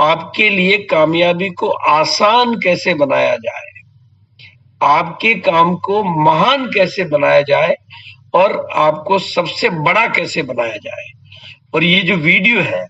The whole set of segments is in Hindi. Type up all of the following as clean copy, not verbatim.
आपके लिए कामयाबी को आसान कैसे बनाया जाए, आपके काम को महान कैसे बनाया जाए और आपको सबसे बड़ा कैसे बनाया जाए। और ये जो वीडियो है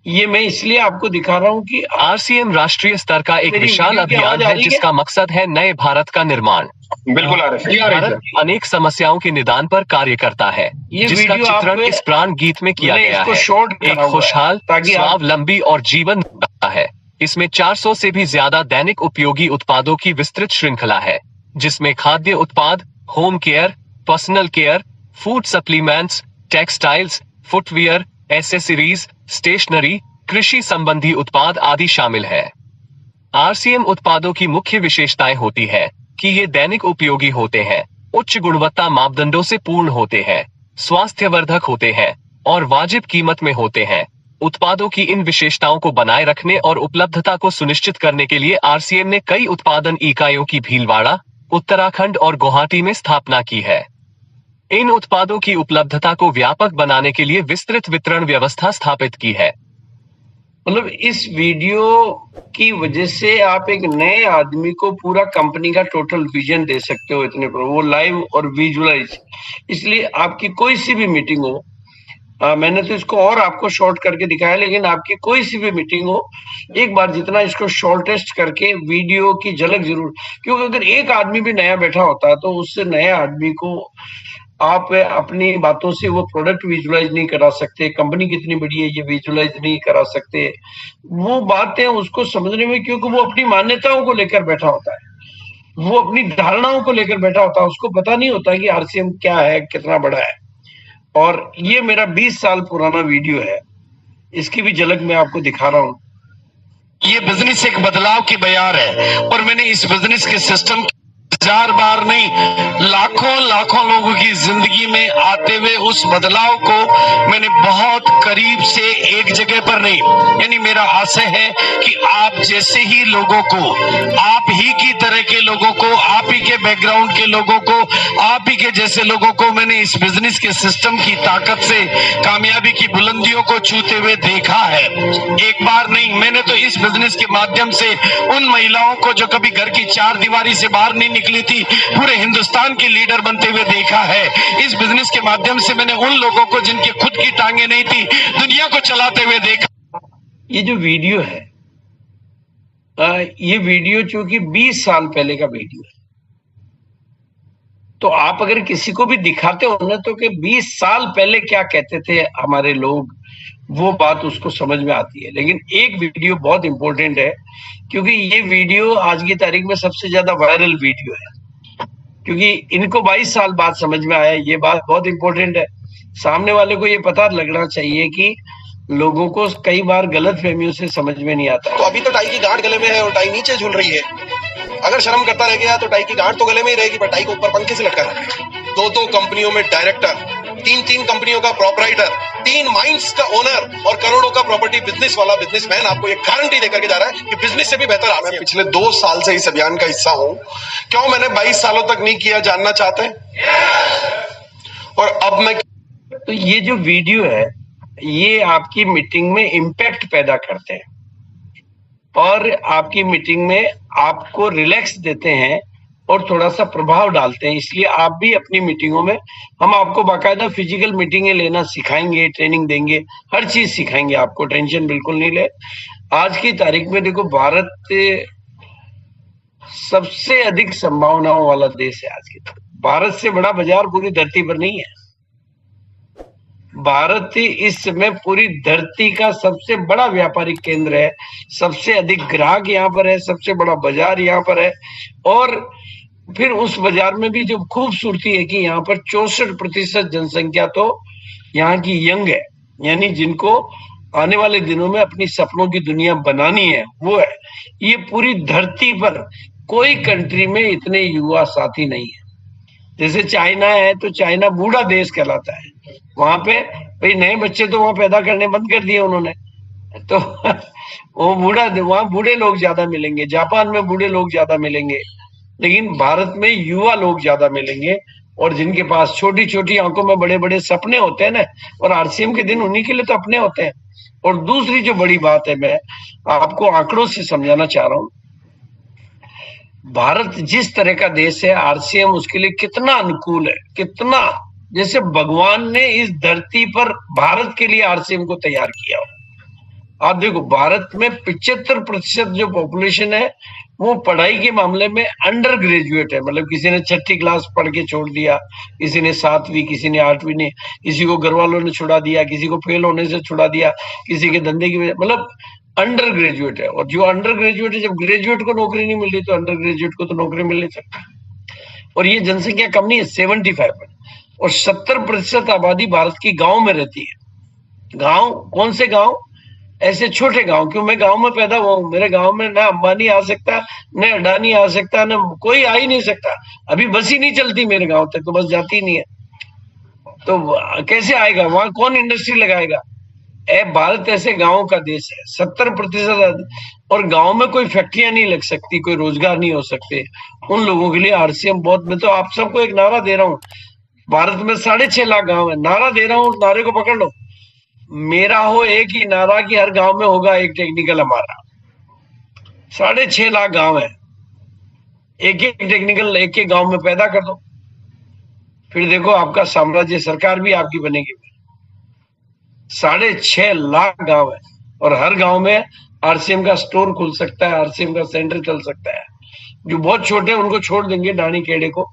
ये मैं इसलिए आपको दिखा रहा हूं कि आरसीएम राष्ट्रीय स्तर का एक मेरी विशाल वीडियो की अभियान आवाज आ है रही है? जिसका मकसद है नए भारत का निर्माण। बिल्कुल आ रही है। भारत अनेक समस्याओं के निदान पर कार्य करता है, ये जिसका वीडियो चित्रण आप इस प्राण गीत में किया मैंने गया इसको है। शॉर्ट एक करा हुआ है, खुशहाल, ताकि आप स्वावलंबी और जीवन है। इसमें 400 से भी ज्यादा दैनिक उपयोगी उत्पादों की विस्तृत श्रृंखला है, जिसमें खाद्य उत्पाद, home care, personal care, food supplements, textiles, footwear, accessories, stationery, कृषि संबंधी उत्पाद आदि शामिल है। आरसीएम उत्पादों की मुख्य विशेषताएं होती है कि ये दैनिक उपयोगी होते हैं, उच्च गुणवत्ता मापदंडों से पूर्ण होते हैं, स्वास्थ्यवर्धक होते हैं और वाजिब कीमत में होते हैं। उत्पादों की इन विशेषताओं को बनाए रखने और उपलब्धता को सुनिश्चित करने के लिए आरसीएम ने कई उत्पादन इकाइयों की भीलवाड़ा, उत्तराखंड और गुवाहाटी में स्थापना की है। इन उत्पादों की उपलब्धता को व्यापक बनाने के लिए विस्तृत वितरण व्यवस्था स्थापित की है। मतलब इस वीडियो की वजह से आप एक नए आदमी को पूरा कंपनी का टोटल विजन दे सकते हो इतने पर, वो लाइव और विजुअलाइज। इसलिए आपकी कोई सी भी मीटिंग हो, मैंने तो इसको और आपको शॉर्ट करके दिखाया, लेकिन आपकी कोई सी भी मीटिंग हो, एक बार जितना इसको शॉर्टेस्ट करके वीडियो की झलक जरूर, क्योंकि अगर एक आदमी भी नया बैठा होता है तो उससे नए आदमी को आप अपनी बातों से वो प्रोडक्ट विजुअलाइज नहीं करा सकते, कंपनी कितनी बड़ी है ये विजुअलाइज नहीं करा सकते, वो बातें उसको समझने में, क्योंकि वो अपनी मान्यताओं को लेकर बैठा होता है, वो अपनी धारणाओं को लेकर बैठा होता है, उसको पता नहीं होता कि आरसीएम क्या है, कितना बड़ा है। और ये मेरा 20 साल पुराना वीडियो है, इसकी भी झलक मैं आपको दिखा रहा हूं। ये बिजनेस एक बदलाव की बयार है और मैंने इस बिजनेस के सिस्टम 1000 बार नहीं, लाखों लाखों लोगों की जिंदगी में आते हुए उस बदलाव को मैंने बहुत करीब से एक जगह पर नहीं, यानी मेरा आशय है कि आप जैसे ही लोगों को, आप ही की तरह के लोगों को, आप ही के बैकग्राउंड के लोगों को, आप ही के जैसे लोगों को मैंने इस बिजनेस के सिस्टम की ताकत से कामयाबी की बुलंदियों को छूते हुए देखा है। एक बार नहीं, मैंने तो इस बिजनेस के माध्यम से उन महिलाओं को जो कभी घर की चार दीवारी से बाहर नहीं निकली थी, पूरे हिंदुस्तान की लीडर बनते हुए देखा है। इस बिजनेस के माध्यम से मैंने उन लोगों को जिनकी खुद की टांगे नहीं थी, दुनिया को चलाते हुए देखा। ये जो वीडियो है, ये वीडियो चूंकि 20 साल पहले का वीडियो है, तो आप अगर किसी को भी दिखाते हो ना, तो कि 20 साल पहले क्या कहते थे हमारे लोग, वो बात उसको समझ में आती है। लेकिन एक वीडियो बहुत इंपॉर्टेंट है, क्योंकि ये वीडियो आज की तारीख में सबसे ज्यादा वायरल वीडियो है, क्योंकि इनको 22 साल बाद समझ में आया। ये बात बहुत इंपॉर्टेंट है, सामने वाले को ये पता लगना चाहिए कि लोगों को कई बार गलत फहमियों से समझ में नहीं आता। तो अभी तो टाई की गांठ गले में है और टाई नीचे झूल रही है। अगर शर्म करता रह गया तो टाई की गांठ तो गले में ही रहेगी, पर टाई को ऊपर पंखे से लटका रखना। दो कंपनियों में डायरेक्टर, तीन कंपनियों का प्रोपराइटर, 3 माइंस का ओनर और करोड़ों का प्रॉपर्टी बिजनेस वाला बिजनेसमैन आपको एक गारंटी देकर के जा रहा है कि बिजनेस से भी बेहतर आप। मैं पिछले 2 साल से इस अभियान का हिस्सा हूं। क्यों मैंने 22 सालों तक नहीं किया, जानना चाहते हैं? और अब मैं, तो ये जो वीडियो है, ये आपकी मीटिंग में इम्पैक्ट पैदा करते हैं और आपकी मीटिंग में आपको रिलैक्स देते हैं और थोड़ा सा प्रभाव डालते हैं। इसलिए आप भी अपनी मीटिंगों में, हम आपको बाकायदा फिजिकल मीटिंगें लेना सिखाएंगे, ट्रेनिंग देंगे, हर चीज सिखाएंगे आपको, टेंशन बिल्कुल नहीं ले। आज की तारीख में देखो, भारत सबसे अधिक संभावनाओं वाला देश है आज की तारीख। भारत से बड़ा बाजार पूरी धरती पर नहीं है। भारत इस समय पूरी धरती का सबसे बड़ा व्यापारिक केंद्र है, सबसे अधिक ग्राहक यहाँ पर है, सबसे बड़ा बाजार यहाँ पर है। और फिर उस बाजार में भी जो खूबसूरती है कि यहाँ पर 64% जनसंख्या तो यहाँ की यंग है, यानी जिनको आने वाले दिनों में अपनी सपनों की दुनिया बनानी है, वो है। ये पूरी धरती पर कोई कंट्री में इतने युवा साथी नहीं है। जैसे चाइना है, तो चाइना बूढ़ा देश कहलाता है, वहां पे भाई नए बच्चे तो वहां पैदा करने बंद कर दिए उन्होंने, तो वो वहां बूढ़े लोग ज्यादा मिलेंगे। जापान में बूढ़े लोग ज्यादा मिलेंगे, लेकिन भारत में युवा लोग ज्यादा मिलेंगे, और जिनके पास छोटी छोटी आंखों में बड़े बड़े सपने होते हैं ना, और आरसीएम के दिन उन्हीं के लिए तो अपने होते हैं। और दूसरी जो बड़ी बात है, मैं आपको आंकड़ों से समझाना चाह रहा हूं, भारत जिस तरह का देश है, आरसीएम उसके लिए कितना अनुकूल है, कितना, जैसे भगवान ने इस धरती पर भारत के लिए आरसीएम को तैयार किया हो। आप देखो, भारत में 75% जो पॉपुलेशन है वो पढ़ाई के मामले में अंडर ग्रेजुएट है, मतलब किसी ने 6ठी क्लास पढ़ के छोड़ दिया, किसी ने 7वीं, किसी ने 8वीं, ने किसी को घर वालों ने छुड़ा दिया, किसी को फेल होने से छुड़ा दिया, किसी के धंधे की वजह, मतलब अंडर ग्रेजुएट है। और जो अंडर ग्रेजुएट है, जब ग्रेजुएट को नौकरी नहीं मिल रही तो अंडर ग्रेजुएट को तो नौकरी मिल नहीं सकती। और ये जनसंख्या कम नहीं है, 75, और 70% आबादी भारत की गांव में रहती है। गांव कौन से गांव? ऐसे छोटे गांव। क्यों? मैं गांव में पैदा हुआ हूं, मेरे गांव में ना अंबानी आ सकता, न अडानी आ सकता, न कोई आ ही नहीं सकता। अभी बस ही नहीं चलती मेरे गांव तक, तो बस जाती नहीं है, तो कैसे आएगा? वहां कौन इंडस्ट्री लगाएगा? भारत ऐसे गांव का देश है, 70%, और गांव में कोई फैक्ट्रियां नहीं लग सकती, कोई रोजगार नहीं हो सकते। उन लोगों के लिए आरसीएम बहुत। मैं तो आप सबको एक नारा दे रहा हूं, भारत में 6.5 लाख गांव है, नारा दे रहा हूं, नारे को पकड़ लो। मेरा हो एक ही नारा कि हर गांव में होगा एक टेक्निकल हमारा। 6.5 लाख गांव है, एक एक टेक्निकल एक एक गांव में पैदा कर दो, फिर देखो आपका साम्राज्य, सरकार भी आपकी बनेगी। 6.5 लाख गांव है, और हर गांव में आरसीएम का स्टोर खुल सकता है, आरसीएम का सेंटर चल सकता है। जो बहुत छोटे हैं उनको छोड़ देंगे, डानी खेड़े को।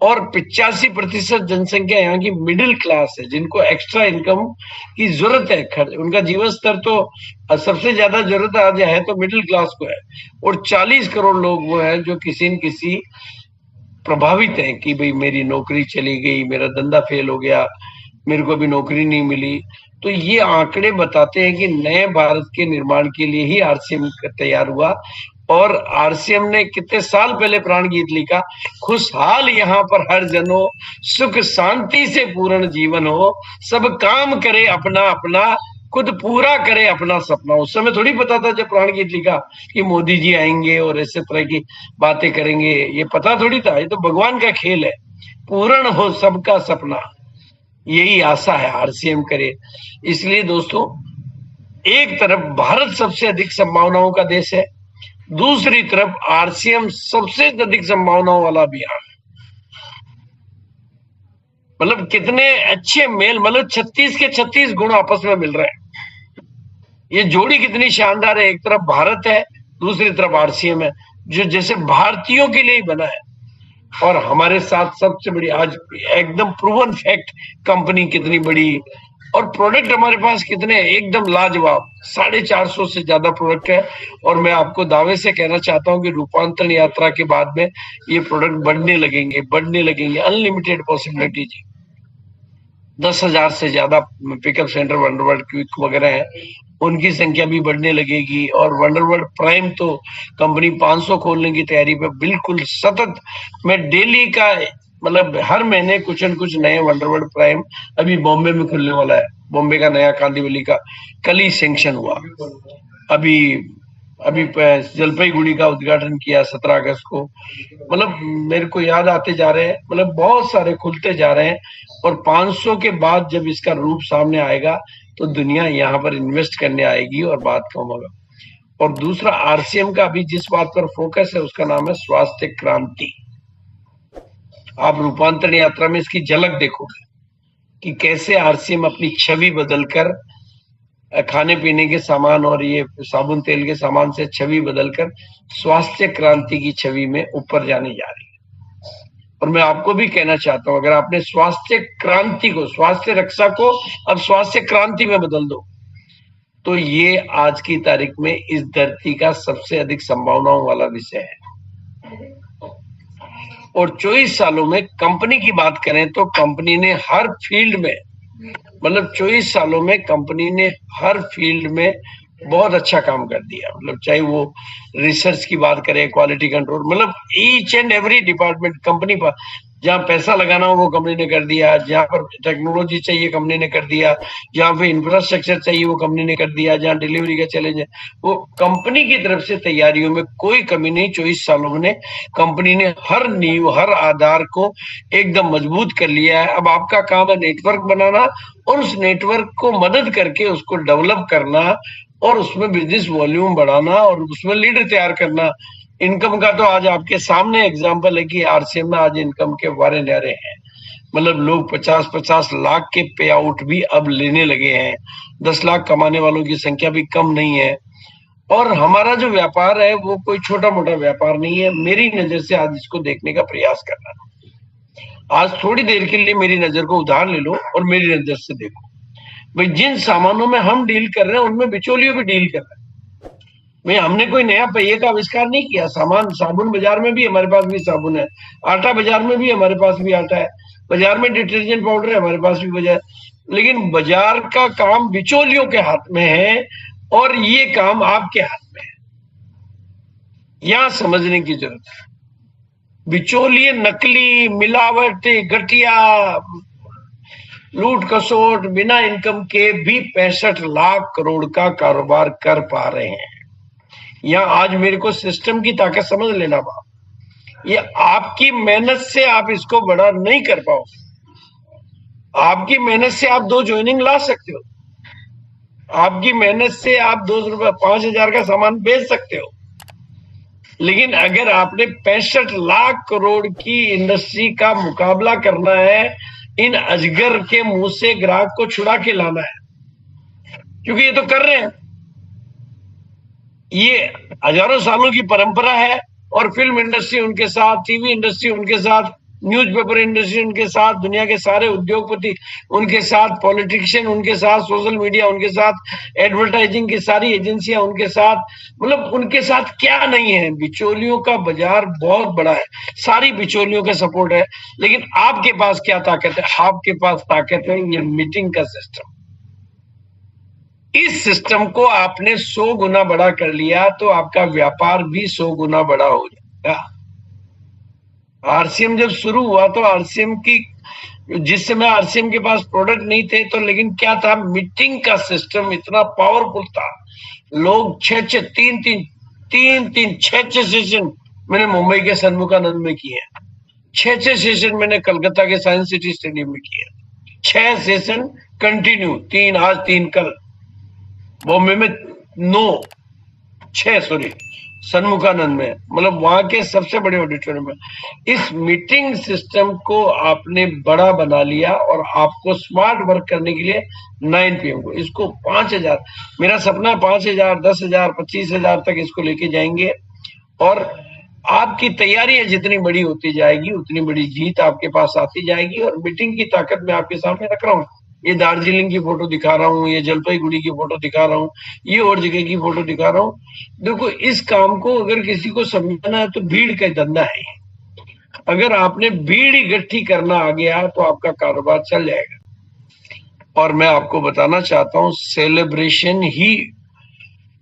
और 85% जनसंख्या यहाँ की मिडिल क्लास है, जिनको एक्स्ट्रा इनकम की जरूरत है, खर्च, उनका जीवन स्तर तो सबसे ज्यादा जरूरत आज है तो मिडिल क्लास को है। और 40 करोड़ लोग वो है जो किसी न किसी प्रभावित हैं कि भाई मेरी नौकरी चली गई, मेरा धंधा फेल हो गया, मेरे को अभी नौकरी नहीं मिली। तो ये आंकड़े बताते हैं कि नए भारत के निर्माण के लिए ही आरसीएम तैयार हुआ। और आरसीएम ने कितने साल पहले प्राण गीत लिखा, खुशहाल यहाँ पर हर जनो, सुख शांति से पूर्ण जीवन हो, सब काम करे अपना अपना, खुद पूरा करे अपना सपना। उस समय थोड़ी पता था जब प्राण गीत लिखा कि मोदी जी आएंगे और ऐसे तरह की बातें करेंगे, ये पता थोड़ी था। ये तो भगवान का खेल है, पूर्ण हो सबका सपना, यही आशा है आरसीएम करे। इसलिए दोस्तों, एक तरफ भारत सबसे अधिक संभावनाओं का देश है, दूसरी तरफ आरसीएम सबसे अधिक संभावनाओं वाला अभियान। मतलब कितने अच्छे मेल, मतलब 36 के 36 गुण आपस में मिल रहे हैं। ये जोड़ी कितनी शानदार है, एक तरफ भारत है, दूसरी तरफ आरसीएम है, जो जैसे भारतीयों के लिए ही बना है। और हमारे साथ सबसे बड़ी, आज एकदम प्रूवन फैक्ट, कंपनी कितनी बड़ी, और प्रोडक्ट हमारे पास कितने एकदम लाजवाब, 450 से ज्यादा प्रोडक्ट है। और मैं आपको दावे से कहना चाहता हूं कि रूपांतरण यात्रा के बाद में ये प्रोडक्ट बढ़ने लगेंगे, अनलिमिटेड पॉसिबिलिटीज। 10,000 से ज्यादा पिकअप सेंटर वंडरवर्ल्ड क्विक वगैरह है, उनकी संख्या भी बढ़ने लगेगी। और वंडरवर्ल्ड प्राइम तो कंपनी 500 खोलने की तैयारी पे बिल्कुल सतत। मैं डेली का, मतलब हर महीने कुछ न कुछ नए वंडरवर्ल्ड प्राइम, अभी बॉम्बे में खुलने वाला है, बॉम्बे का नया कांदिवली का कल ही सैंक्शन हुआ। अभी जलपाईगुड़ी का उद्घाटन किया 17 अगस्त को। मतलब मेरे को याद आते जा रहे हैं, मतलब बहुत सारे खुलते जा रहे हैं। और 500 के बाद जब इसका रूप सामने आएगा तो दुनिया यहाँ पर इन्वेस्ट करने आएगी और बात कम होगा। और दूसरा, आरसीएम का अभी जिस बात पर फोकस है उसका नाम है स्वास्थ्य क्रांति। आप रूपांतरण यात्रा में इसकी झलक देखोगे कि कैसे आरसीएम अपनी छवि बदलकर, खाने पीने के सामान और ये साबुन तेल के सामान से छवि बदलकर स्वास्थ्य क्रांति की छवि में ऊपर जाने जा रही है। और मैं आपको भी कहना चाहता हूं, अगर आपने स्वास्थ्य क्रांति को, स्वास्थ्य रक्षा को अब स्वास्थ्य क्रांति में बदल दो, तो ये आज की तारीख में इस धरती का सबसे अधिक संभावनाओं वाला विषय है। और 24 सालों में कंपनी की बात करें तो कंपनी ने हर फील्ड में, मतलब 24 सालों में कंपनी ने हर फील्ड में बहुत अच्छा काम कर दिया। मतलब चाहे वो रिसर्च की बात करें, क्वालिटी कंट्रोल, मतलब each and every department company पर जहाँ पैसा लगाना हो वो कंपनी ने कर दिया, जहाँ पर टेक्नोलॉजी चाहिए कंपनी ने कर दिया, जहाँ पे इंफ्रास्ट्रक्चर चाहिए वो कंपनी ने कर दिया, जहाँ डिलीवरी का चैलेंज है वो कंपनी की तरफ से तैयारियों में कोई कमी नहीं। 24 सालों में कंपनी ने हर नींव हर आधार को एकदम मजबूत कर लिया है। अब आपका काम है नेटवर्क बनाना और उस नेटवर्क को मदद करके उसको डेवलप करना और उसमें बिजनेस वॉल्यूम बढ़ाना और उसमें लीडर तैयार करना। इनकम का तो आज आपके सामने एग्जांपल है कि आरसीएम में आज इनकम के वारे न्यारे हैं। मतलब लोग 50-50 लाख के पे आउट भी अब लेने लगे हैं। 10 लाख कमाने वालों की संख्या भी कम नहीं है। और हमारा जो व्यापार है वो कोई छोटा मोटा व्यापार नहीं है। मेरी नजर से आज इसको देखने का प्रयास करना, आज थोड़ी देर के लिए मेरी नजर को उधार ले लो और मेरी नजर से देखो। भाई जिन सामानों में हम डील कर रहे हैं उनमें बिचौलियों भी डील कर रहे हैं। भाई हमने कोई नया पहिए का आविष्कार नहीं किया। साबुन बाजार में भी हमारे पास भी साबुन है, आटा बाजार में भी हमारे पास भी आटा है, बाजार में डिटर्जेंट पाउडर है, हमारे पास भी बाजार। लेकिन बाजार का काम बिचौलियों के हाथ में है और ये काम आपके हाथ में है। यहां समझने की जरूरत है। बिचौलिए नकली, मिलावटी, घटिया, लूट खसोट बिना इनकम के भी 65 लाख करोड़ का कारोबार कर पा रहे हैं। यहाँ आज मेरे को सिस्टम की ताकत समझ लेना बाप। ये आपकी मेहनत से आप इसको बड़ा नहीं कर पाओ। आपकी मेहनत से आप 2 ज्वाइनिंग ला सकते हो, आपकी मेहनत से आप 2 5,000 का सामान बेच सकते हो। लेकिन अगर आपने 65 लाख करोड़ की इंडस्ट्री का मुकाबला करना है, इन अजगर के मुंह से ग्राहक को छुड़ा के लाना है, क्योंकि ये तो कर रहे हैं। ये हजारों सालों की परंपरा है और फिल्म इंडस्ट्री उनके साथ, टीवी इंडस्ट्री उनके साथ, न्यूज़पेपर इंडस्ट्री उनके साथ, दुनिया के सारे उद्योगपति उनके साथ, पॉलिटिशियन उनके साथ, सोशल मीडिया उनके साथ, एडवर्टाइजिंग की सारी एजेंसियां उनके साथ। मतलब उनके साथ क्या नहीं है। बिचौलियों का बाजार बहुत बड़ा है, सारी बिचौलियों का सपोर्ट है। लेकिन आपके पास क्या ताकत है? आपके पास ताकत है ये मीटिंग का सिस्टम। इस सिस्टम को आपने 100 गुना बड़ा कर लिया तो आपका व्यापार भी 100 गुना बड़ा हो जाएगा। आरसीएम जब शुरू हुआ तो आरसीएम की, जिस समय आरसीएम के पास प्रोडक्ट नहीं थे तो, लेकिन क्या था, मीटिंग का सिस्टम इतना पावरफुल था। लोग 6 सेशन मैंने मुंबई के सन्मुखानंद में किए, 6 सेशन मैंने कलकत्ता के साइंस सिटी स्टेडियम में किए, 6 सेशन कंटिन्यू, 3 आज 3 कल। बॉम्बे में 6 सन्मुखानंद में, मतलब वहां के सबसे बड़े ऑडिटोरियम में। इस मीटिंग सिस्टम को आपने बड़ा बना लिया और आपको स्मार्ट वर्क करने के लिए 9 PM को इसको 5,000, मेरा सपना 5,000, 10,000, 25,000 तक इसको लेके जाएंगे। और आपकी तैयारियां जितनी बड़ी होती जाएगी उतनी बड़ी जीत आपके पास आती जाएगी। और मीटिंग की ताकत मैं आपके सामने रख रहा हूँ। ये दार्जिलिंग की फोटो दिखा रहा हूँ, ये जलपाईगुड़ी की फोटो दिखा रहा हूँ, ये और जगह की फोटो दिखा रहा हूँ। देखो, इस काम को अगर किसी को समझना है तो भीड़ का धंधा है। अगर आपने भीड़ इकट्ठी करना आ गया तो आपका कारोबार चल जाएगा। और मैं आपको बताना चाहता हूँ, सेलिब्रेशन ही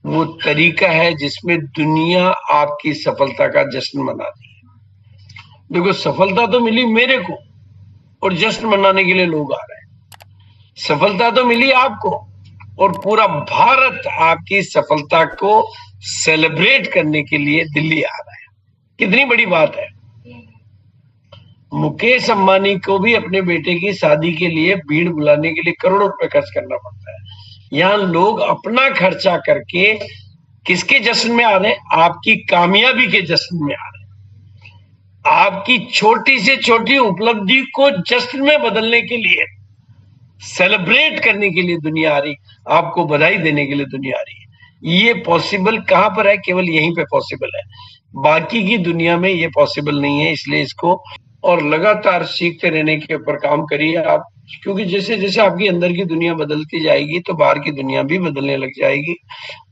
वो तरीका है जिसमें दुनिया आपकी सफलता का जश्न मनाती है। देखो, सफलता तो मिली मेरे को और जश्न मनाने के लिए लोग आ रहे हैं। सफलता तो मिली आपको और पूरा भारत आपकी सफलता को सेलिब्रेट करने के लिए दिल्ली आ रहा है। कितनी बड़ी बात है। मुकेश अंबानी को भी अपने बेटे की शादी के लिए भीड़ बुलाने के लिए करोड़ों रुपए खर्च करना पड़ता है। यहाँ लोग अपना खर्चा करके किसके जश्न में आ रहे हैं? आपकी कामयाबी के जश्न में आ रहे हैं। आपकी छोटी से छोटी उपलब्धि को जश्न में बदलने के लिए, सेलिब्रेट करने के लिए दुनिया आ रही, आपको बधाई देने के लिए दुनिया आ रही है। ये पॉसिबल कहां पर है? केवल यहीं पे पॉसिबल है, बाकी की दुनिया में ये पॉसिबल नहीं है। इसलिए इसको और लगातार सीखते रहने के ऊपर काम करिए आप, क्योंकि जैसे जैसे आपकी अंदर की दुनिया बदलती जाएगी तो बाहर की दुनिया भी बदलने लग जाएगी।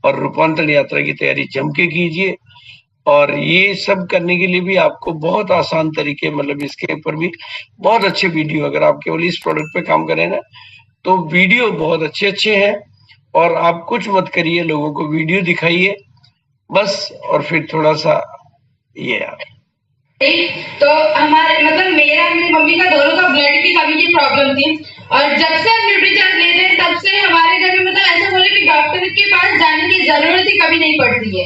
और रूपांतरण यात्रा की तैयारी जम के कीजिए। और ये सब करने के लिए भी आपको बहुत आसान तरीके, मतलब इसके ऊपर भी बहुत अच्छे वीडियो, अगर आप केवल इस प्रोडक्ट पे काम करें ना तो वीडियो बहुत अच्छे हैं। और आप कुछ मत करिए, लोगों को वीडियो दिखाइए बस। और फिर थोड़ा सा ये यार तो हमारे मतलब मेरा मेरी मम्मी का दोनों का ब्लड की कमी की प्रॉब्लम थी और जब से हम न्यूट्रीचार्ज ले रहे हैं तब से हमारे घर में मतलब ऐसा बोले कि डॉक्टर के पास जाने की जरूरत ही कभी नहीं पड़ती है।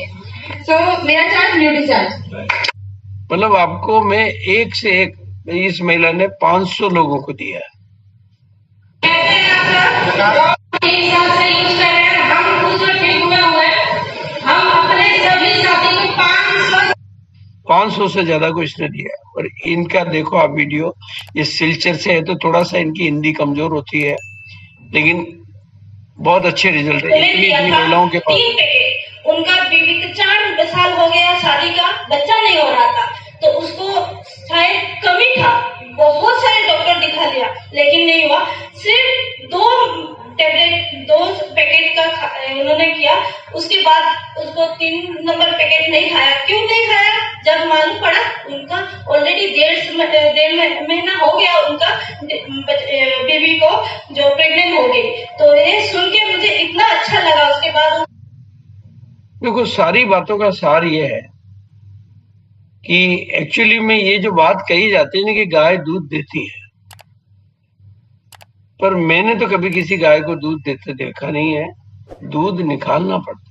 सो मेरा चार्ज न्यूट्रीचार्ज। मतलब आपको मैं एक से एक, इस महिला ने 500 लोगों को दिया है। हम अपने सभी साथी को 500 से ज्यादा को इसने दिया। और इनका देखो आप वीडियो, ये सिलचर से है तो थोड़ा सा इनकी हिंदी कमजोर होती है, लेकिन बहुत अच्छे रिजल्ट है। इतनी महिलाओं के पास 3 पैकेट, उनका बीबी का 4 साल हो गया शादी का, बच्चा नहीं हो रहा था, तो उसको शायद कमी था, बहुत सारे डॉक्टर दिखा लिया लेकिन नहीं हुआ। सिर्फ 2 टैबलेट 2 पैकेट का उन्होंने किया, उसके बाद उसको 3 नंबर पैकेट नहीं खाया। क्यों नहीं खाया? जब मालूम पड़ा उनका ऑलरेडी 1.5 महीना हो गया उनका बेबी को जो प्रेग्नेंट हो गई। तो ये सुन के मुझे इतना अच्छा लगा। उसके बाद देखो, सारी बातों का सार ये है कि एक्चुअली में ये जो बात कही जाती है ना कि गाय दूध देती है, पर मैंने तो कभी किसी गाय को दूध देते देखा नहीं है। दूध निकालना पड़ता है।